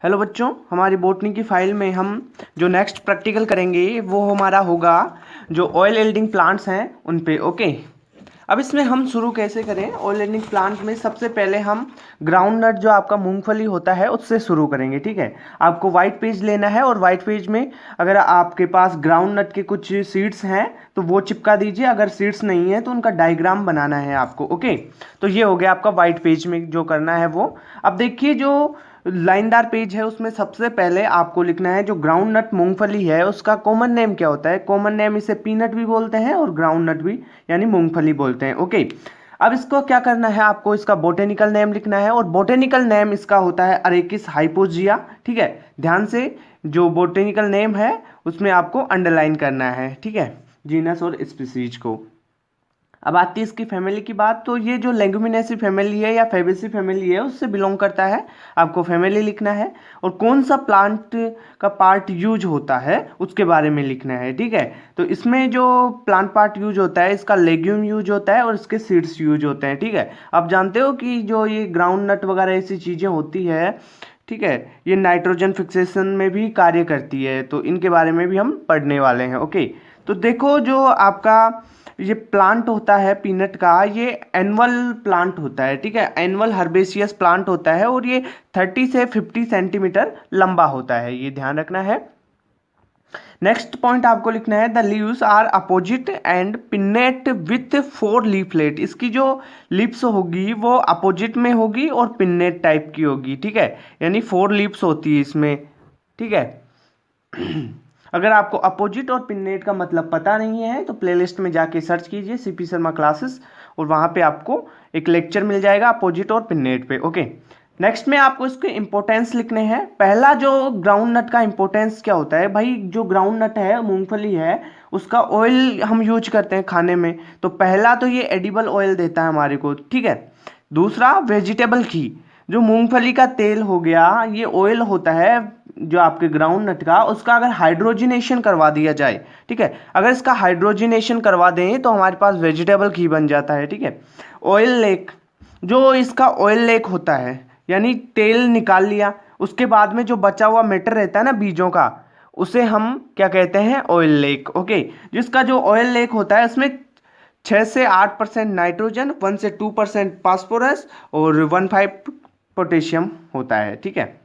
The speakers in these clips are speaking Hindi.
हेलो बच्चों, हमारी बॉटनी की फाइल में हम जो नेक्स्ट प्रैक्टिकल करेंगे वो हमारा होगा जो ऑयल एल्डिंग प्लांट्स हैं उन पे। ओके, अब इसमें हम शुरू कैसे करें। ऑयल एल्डिंग प्लांट में सबसे पहले हम ग्राउंड नट जो आपका मूंगफली होता है उससे शुरू करेंगे। ठीक है, आपको वाइट पेज लेना है और वाइट पेज में अगर आपके पास ग्राउंड नट के कुछ सीड्स हैं तो वो चिपका दीजिए, अगर सीड्स नहीं है तो उनका डायग्राम बनाना है आपको। ओके, तो ये हो गया आपका वाइट पेज में जो करना है वो। अब देखिए जो लाइनदार पेज है उसमें सबसे पहले आपको लिखना है जो ग्राउंड नट मूंगफली है उसका कॉमन नेम क्या होता है। कॉमन नेम इसे पीनट भी बोलते हैं और ग्राउंड नट भी यानी मूंगफली बोलते हैं। ओके, अब इसको क्या करना है, आपको इसका बोटेनिकल नेम लिखना है और बोटेनिकल नेम इसका होता है अरेकिस हाइपोजिया। ठीक है, ध्यान से जो बोटेनिकल नेम है उसमें आपको अंडरलाइन करना है। ठीक है, जीनस और स्पीसीज को। अब आती है इसकी फैमिली की बात, तो ये जो लेगुमिनेसी फैमिली है या फैबेसी फैमिली है उससे बिलोंग करता है। आपको फैमिली लिखना है और कौन सा प्लांट का पार्ट यूज होता है उसके बारे में लिखना है। ठीक है, तो इसमें जो प्लांट पार्ट यूज होता है इसका लेग्यूम यूज होता है और इसके सीड्स यूज होते हैं। ठीक है, आप जानते हो कि जो ये ग्राउंड नट वगैरह ऐसी चीज़ें होती है, ठीक है, ये नाइट्रोजन फिक्सेशन में भी कार्य करती है, तो इनके बारे में भी हम पढ़ने वाले हैं। ओके, तो देखो जो आपका ये प्लांट होता है पीनट का, ये एनुअल प्लांट होता है। ठीक है, एनुअल हर्बेसियस प्लांट होता है और ये 30 से 50 सेंटीमीटर लंबा होता है, ये ध्यान रखना है। नेक्स्ट पॉइंट आपको लिखना है the leaves are opposite and pinnate with 4 leaflet. इसकी जो लिप्स होगी वो अपोजिट में होगी और पिन्नेट टाइप की होगी। ठीक है, यानी 4 लिप्स होती है इसमें। ठीक है, अगर आपको अपोजिट और पिन्नेट का मतलब पता नहीं है तो प्लेलिस्ट में जाके सर्च कीजिए सीपी शर्मा क्लासेस और वहाँ पे आपको एक लेक्चर मिल जाएगा अपोजिट और पिन्नेट पे। ओके, नेक्स्ट में आपको इसके इंपॉर्टेंस लिखने हैं। पहला जो ग्राउंड नट का इंपॉर्टेंस क्या होता है भाई, जो ग्राउंड नट है मूंगफली है उसका ऑयल हम यूज करते हैं खाने में, तो पहला तो ये एडिबल ऑयल देता है हमारे को। ठीक है, दूसरा वेजिटेबल घी, जो मूंगफली का तेल हो गया ये ऑयल होता है जो आपके ग्राउंड नट का, उसका अगर हाइड्रोजिनेशन करवा दिया जाए, ठीक है, अगर इसका हाइड्रोजिनेशन करवा दें तो हमारे पास वेजिटेबल घी बन जाता है। ठीक है, ऑयल लेक, जो इसका ऑयल लेक होता है यानी तेल निकाल लिया उसके बाद में जो बचा हुआ मैटर रहता है ना बीजों का, उसे हम क्या कहते हैं, ऑयल लेक। ओके, जिसका जो ऑयल लेक होता है उसमें 6 से 8% नाइट्रोजन, 1 से 2% फास्फोरस और 1.5 पोटेशियम होता है। ठीक है,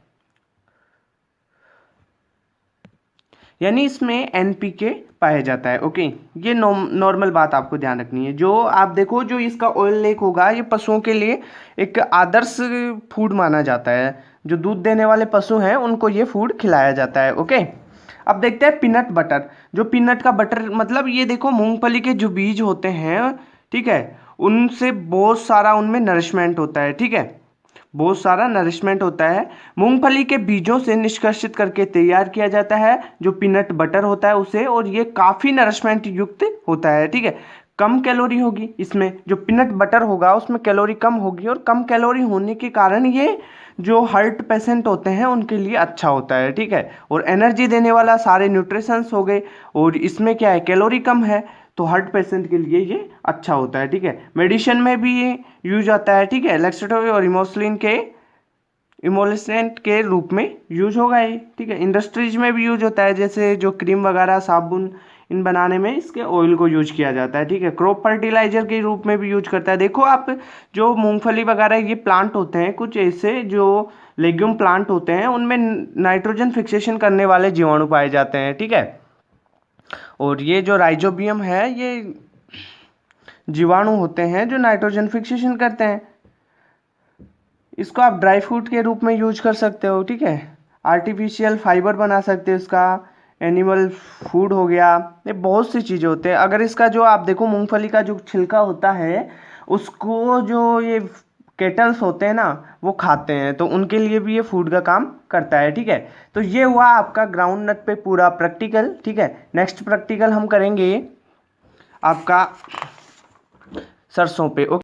यानी इसमें एनपीके पाया जाता है। ओके, ये नॉर्मल बात आपको ध्यान रखनी है। जो आप देखो जो इसका ऑयल लेक होगा ये पशुओं के लिए एक आदर्श फूड माना जाता है। जो दूध देने वाले पशु हैं उनको ये फूड खिलाया जाता है। ओके, अब देखते हैं पीनट बटर। जो पीनट का बटर मतलब ये देखो मूंगफली के जो बीज होते हैं, ठीक है, उनसे बहुत सारा उनमें नरिशमेंट होता है। ठीक है, बहुत सारा नरिशमेंट होता है, मूंगफली के बीजों से निष्कर्षित करके तैयार किया जाता है जो पीनट बटर होता है उसे, और ये काफ़ी नरिशमेंट युक्त होता है। ठीक है, कम कैलोरी होगी इसमें, जो पीनट बटर होगा उसमें कैलोरी कम होगी और कम कैलोरी होने के कारण ये जो हार्ट पेशेंट होते हैं उनके लिए अच्छा होता है। ठीक है, और एनर्जी देने वाला सारे न्यूट्रिशंस हो गए और इसमें क्या है, कैलोरी कम है तो हार्ट पेशेंट के लिए ये अच्छा होता है। ठीक है, मेडिसिन में भी ये यूज आता है। ठीक है, लेक्सेटिव और इमोसलिन के इमोलिसेंट के रूप में यूज होगा ये। ठीक है, इंडस्ट्रीज में भी यूज होता है, जैसे जो क्रीम वगैरह साबुन इन बनाने में इसके ऑयल को यूज किया जाता है। ठीक है, क्रॉप फर्टिलाइजर के रूप में भी यूज करता है। देखो आप जो मूंगफली वगैरह ये प्लांट होते हैं कुछ ऐसे जो लेग्यूम प्लांट होते हैं उनमें नाइट्रोजन फिक्सेशन करने वाले जीवाणु पाए जाते हैं। ठीक है, और ये जो राइजोबियम है ये जीवाणु होते हैं जो नाइट्रोजन फिक्सेशन करते हैं। इसको आप ड्राई फ्रूट के रूप में यूज कर सकते हो। ठीक है, आर्टिफिशियल फाइबर बना सकते हो इसका, एनिमल फूड हो गया, ये बहुत सी चीज़ें होते हैं। अगर इसका जो आप देखो मूंगफली का जो छिलका होता है उसको जो ये केटल्स होते हैं ना वो खाते हैं, तो उनके लिए भी ये फूड का काम करता है। ठीक है, तो ये हुआ आपका ग्राउंड नट पे पूरा प्रैक्टिकल। ठीक है, नेक्स्ट प्रैक्टिकल हम करेंगे आपका सरसों पे। ओके।